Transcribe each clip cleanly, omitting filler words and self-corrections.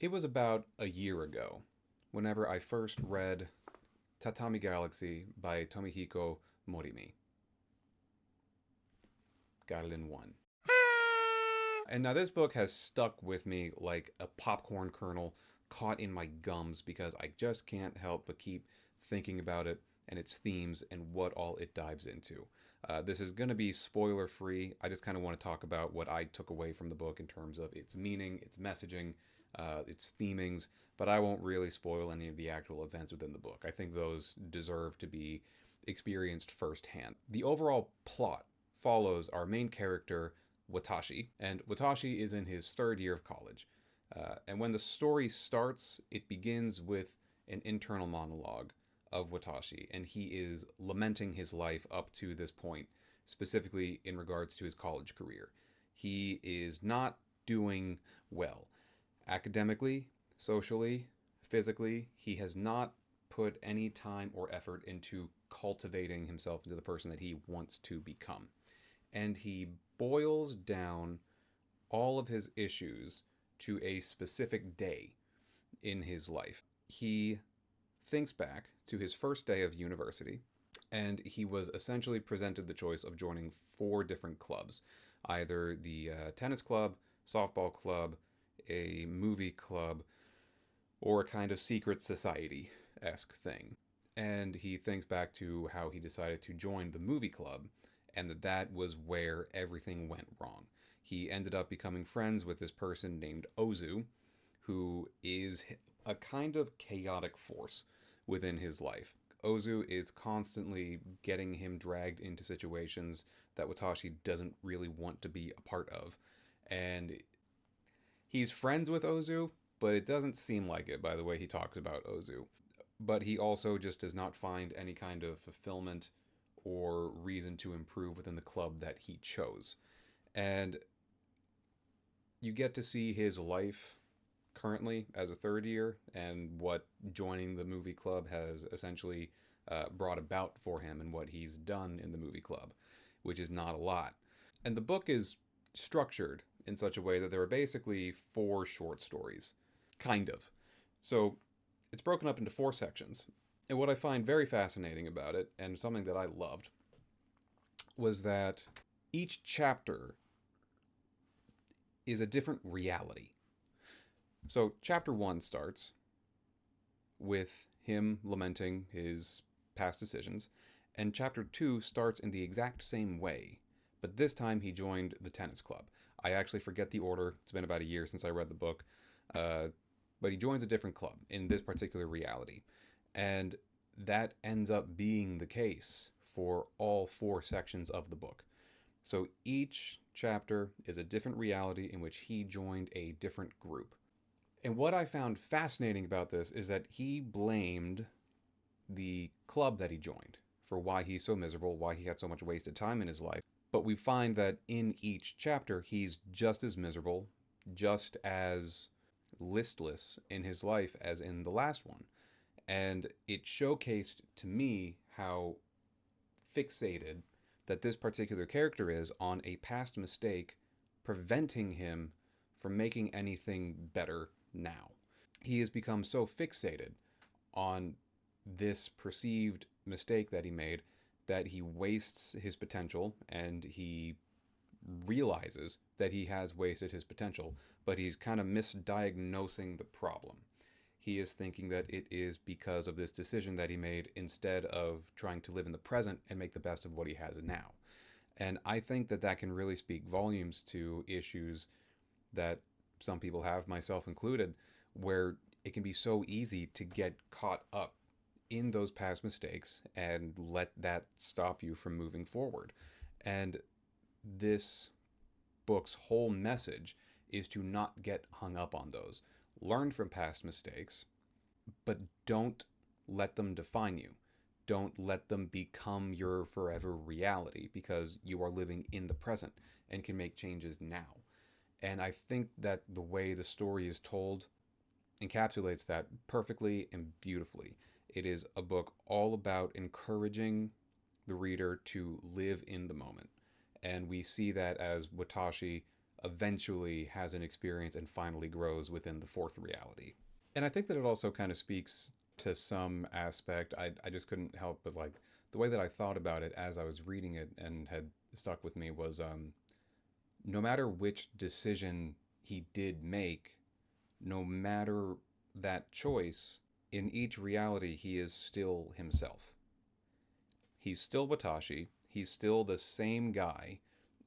It was about a year ago whenever I first read Tatami Galaxy by Tomihiko Morimi. Garlin 1. And now this book has stuck with me like a popcorn kernel caught in my gums because I just can't help but keep thinking about it and its themes and what all it dives into. This is going to be spoiler free. I just kind of want to talk about what I took away from the book in terms of its meaning, its messaging, its themings, but I won't really spoil any of the actual events within the book. I think those deserve to be experienced firsthand. The overall plot follows our main character, Watashi, and Watashi is in his third year of college. And when the story starts, it begins with an internal monologue of Watashi, and he is lamenting his life up to this point, specifically in regards to his college career. He is not doing well. Academically, socially, physically, he has not put any time or effort into cultivating himself into the person that he wants to become. And he boils down all of his issues to a specific day in his life. He thinks back to his first day of university, and he was essentially presented the choice of joining four different clubs, either the tennis club, softball club, a movie club, or a kind of secret society-esque thing. And he thinks back to how he decided to join the movie club, and that was where everything went wrong. He ended up becoming friends with this person named Ozu, who is a kind of chaotic force within his life. Ozu is constantly getting him dragged into situations that Watashi doesn't really want to be a part of. And he's friends with Ozu, but it doesn't seem like it by the way he talks about Ozu. But he also just does not find any kind of fulfillment or reason to improve within the club that he chose. And you get to see his life currently as a third year and what joining the movie club has essentially brought about for him and what he's done in the movie club, which is not a lot. And the book is structured in such a way that there are basically four short stories, kind of. So it's broken up into four sections. And what I find very fascinating about it, and something that I loved, was that each chapter is a different reality. So chapter 1 starts with him lamenting his past decisions, and chapter 2 starts in the exact same way, but this time he joined the tennis club. I actually forget the order. It's been about a year since I read the book. But he joins a different club in this particular reality. And that ends up being the case for all four sections of the book. So each chapter is a different reality in which he joined a different group. And what I found fascinating about this is that he blamed the club that he joined for why he's so miserable, why he had so much wasted time in his life. But we find that in each chapter, he's just as miserable, just as listless in his life as in the last one. And it showcased to me how fixated that this particular character is on a past mistake, preventing him from making anything better now. He has become so fixated on this perceived mistake that he made that he wastes his potential, and he realizes that he has wasted his potential, but he's kind of misdiagnosing the problem. He is thinking that it is because of this decision that he made instead of trying to live in the present and make the best of what he has now. And I think that that can really speak volumes to issues that some people have, myself included, where it can be so easy to get caught up in those past mistakes and let that stop you from moving forward. And this book's whole message is to not get hung up on those. Learn from past mistakes, but don't let them define you. Don't let them become your forever reality, because you are living in the present and can make changes now. And I think that the way the story is told encapsulates that perfectly and beautifully. It is a book all about encouraging the reader to live in the moment. And we see that as Watashi eventually has an experience and finally grows within the fourth reality. And I think that it also kind of speaks to some aspect. I just couldn't help but like the way that I thought about it as I was reading it and had stuck with me was no matter which decision he did make, no matter that choice, in each reality, he is still himself. He's still Watashi. He's still the same guy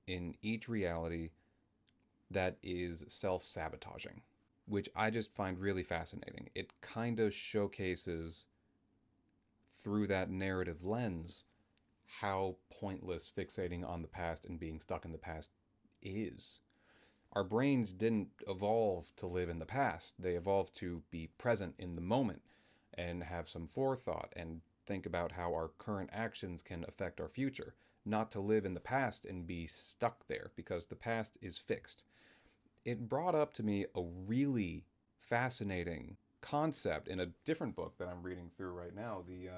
in each reality that is self sabotaging, which I just find really fascinating. It kind of showcases through that narrative lens how pointless fixating on the past and being stuck in the past is. Our brains didn't evolve to live in the past, they evolved to be present in the moment and have some forethought and think about how our current actions can affect our future, not to live in the past and be stuck there because the past is fixed. It brought up to me a really fascinating concept in a different book that I'm reading through right now, the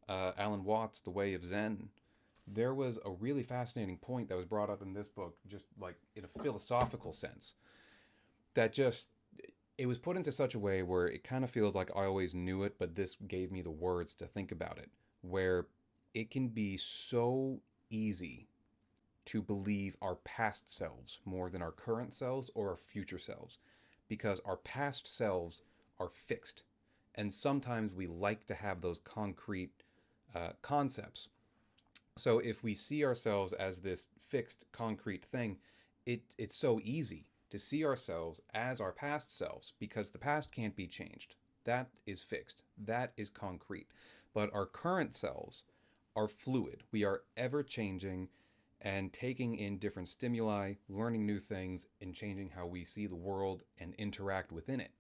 Alan Watts' The Way of Zen. There was a really fascinating point that was brought up in this book, just like in a philosophical sense, that just it was put into such a way where it kind of feels like I always knew it, but this gave me the words to think about it, where it can be so easy to believe our past selves more than our current selves or our future selves, because our past selves are fixed. And sometimes we like to have those concrete concepts. So if we see ourselves as this fixed concrete thing, it's so easy to see ourselves as our past selves because the past can't be changed. That is fixed. That is concrete. But our current selves are fluid. We are ever changing and taking in different stimuli, learning new things, and changing how we see the world and interact within it.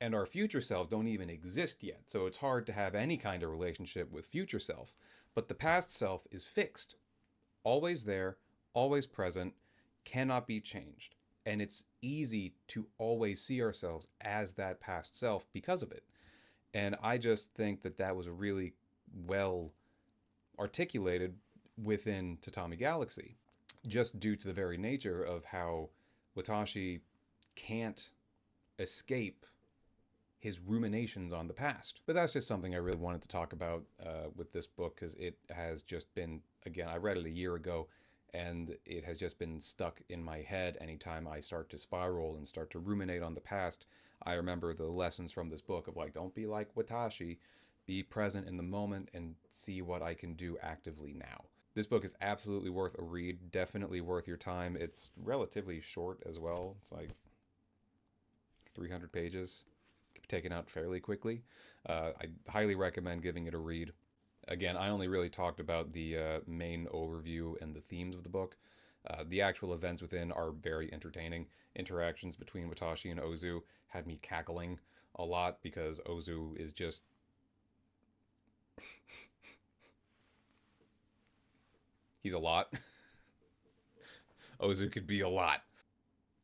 And our future selves don't even exist yet, so it's hard to have any kind of relationship with future self. But the past self is fixed, always there, always present, cannot be changed. And it's easy to always see ourselves as that past self because of it. And I just think that that was really well articulated within Tatami Galaxy, just due to the very nature of how Watashi can't escape his ruminations on the past. But that's just something I really wanted to talk about with this book, because it has just been, again, I read it a year ago, and it has just been stuck in my head anytime I start to spiral and start to ruminate on the past. I remember the lessons from this book of like, don't be like Watashi, be present in the moment and see what I can do actively now. This book is absolutely worth a read, definitely worth your time. It's relatively short as well. It's like 300 pages, taken out fairly quickly. I highly recommend giving it a read. Again, I only really talked about the main overview and the themes of the book. The actual events within are very entertaining. Interactions between Watashi and Ozu had me cackling a lot because Ozu is just... he's a lot. Ozu could be a lot.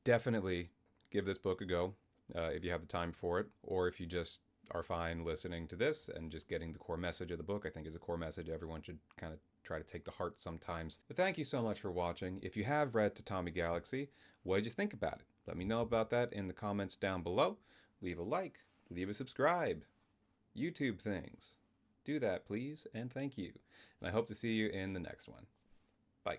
Definitely give this book a go if you have the time for it, or if you just are fine listening to this and just getting the core message of the book. I think is a core message everyone should kind of try to take to heart sometimes. But thank you so much for watching. If you have read Tatami Galaxy, what did you think about it? Let me know about that in the comments down below. Leave a like, leave a subscribe, YouTube things. Do that, please, and thank you. And I hope to see you in the next one. Bye.